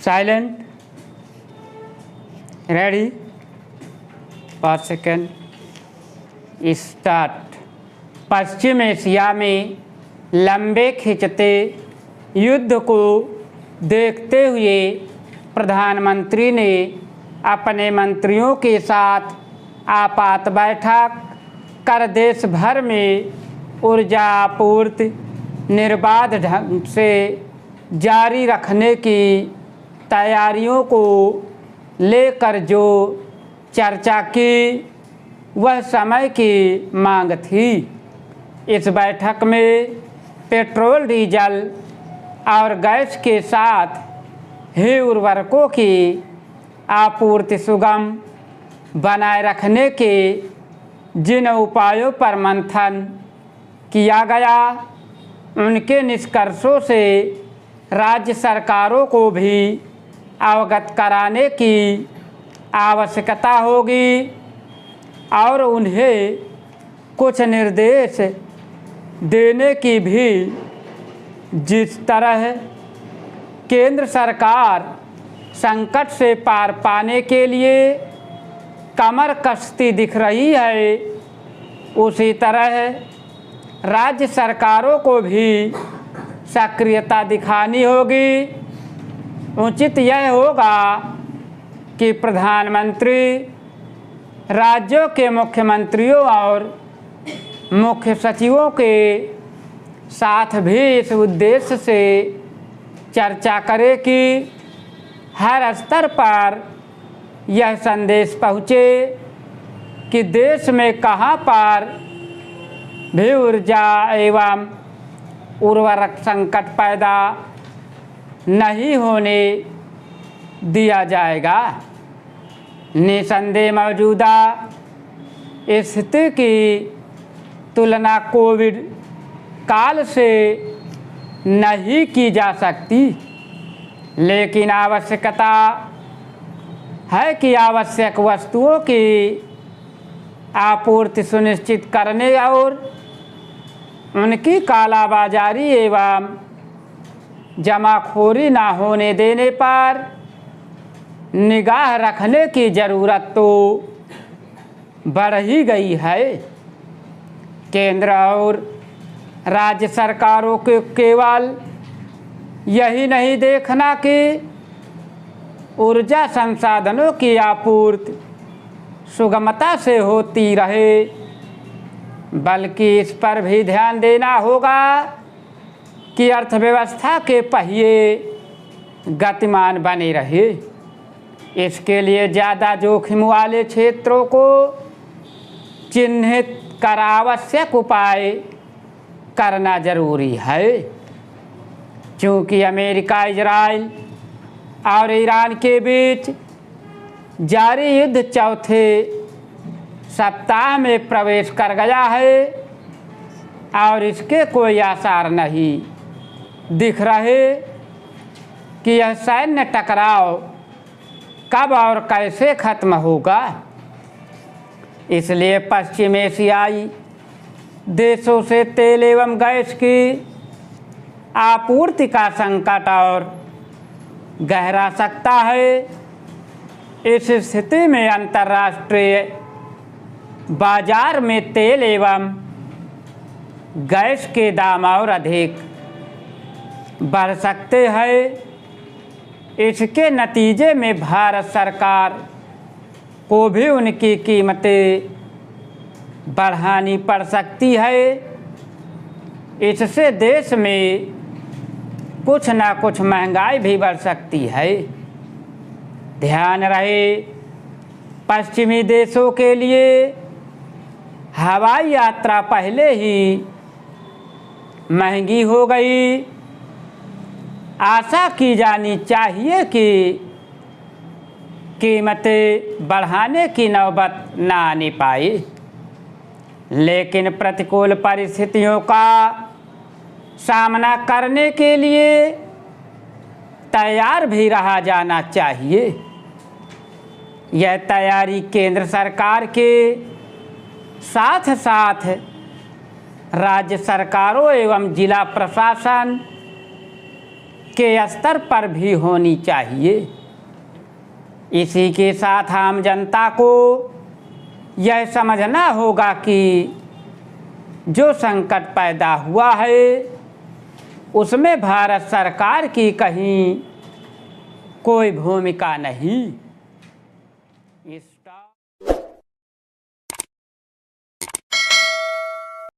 Silent, ready, 5 second, start. पश्चिम Asia में लंबे खिंचते युद्ध को देखते हुए प्रधानमंत्री ने अपने मंत्रियों के साथ आपात बैठक कर देश भर में ऊर्जा आपूर्ति निर्बाध ढंग से जारी रखने की तैयारियों को लेकर जो चर्चा की वह समय की मांग थी। इस बैठक में पेट्रोल, डीजल और गैस के साथ ही उर्वरकों की आपूर्ति सुगम बनाए रखने के जिन उपायों पर मंथन किया गया उनके निष्कर्षों से राज्य सरकारों को भी अवगत कराने की आवश्यकता होगी और उन्हें कुछ निर्देश देने की भी। जिस तरह केंद्र सरकार संकट से पार पाने के लिए कमर कसती दिख रही है, उसी तरह राज्य सरकारों को भी सक्रियता दिखानी होगी। उचित यह होगा कि प्रधानमंत्री राज्यों के मुख्यमंत्रियों और मुख्य सचिवों के साथ भी इस उद्देश्य से चर्चा करें कि हर स्तर पर यह संदेश पहुँचे कि देश में कहाँ पर भी ऊर्जा एवं उर्वरक संकट पैदा नहीं होने दिया जाएगा। निसंदेह मौजूदा स्थिति की तुलना कोविड काल से नहीं की जा सकती, लेकिन आवश्यकता है कि आवश्यक वस्तुओं की आपूर्ति सुनिश्चित करने और उनकी कालाबाजारी एवं जमाखोरी न होने देने पर निगाह रखने की ज़रूरत तो बढ़ ही गई है। केंद्र और राज्य सरकारों के केवल यही नहीं देखना कि ऊर्जा संसाधनों की आपूर्ति सुगमता से होती रहे, बल्कि इस पर भी ध्यान देना होगा कि अर्थव्यवस्था के पहिए गतिमान बने रहे। इसके लिए ज़्यादा जोखिम वाले क्षेत्रों को चिन्हित कर आवश्यक उपाय करना जरूरी है। क्योंकि अमेरिका, इजराइल और ईरान के बीच जारी युद्ध चौथे सप्ताह में प्रवेश कर गया है और इसके कोई आसार नहीं दिख रहे कि यह सैन्य टकराव कब और कैसे खत्म होगा। इसलिए पश्चिम एशियाई देशों से तेल एवं गैस की आपूर्ति का संकट और गहरा सकता है। इस स्थिति में अंतर्राष्ट्रीय बाजार में तेल एवं गैस के दाम और अधिक बढ़ सकते हैं। इसके नतीजे में भारत सरकार को भी उनकी कीमतें बढ़ानी पड़ सकती है। इससे देश में कुछ ना कुछ महंगाई भी बढ़ सकती है। ध्यान रहे, पश्चिमी देशों के लिए हवाई यात्रा पहले ही महंगी हो गई। आशा की जानी चाहिए कि कीमतें बढ़ाने की नौबत न आने पाए, लेकिन प्रतिकूल परिस्थितियों का सामना करने के लिए तैयार भी रहा जाना चाहिए। यह तैयारी केंद्र सरकार के साथ साथ राज्य सरकारों एवं जिला प्रशासन के स्तर पर भी होनी चाहिए। इसी के साथ आम जनता को यह समझना होगा कि जो संकट पैदा हुआ है उसमें भारत सरकार की कहीं कोई भूमिका नहीं। इस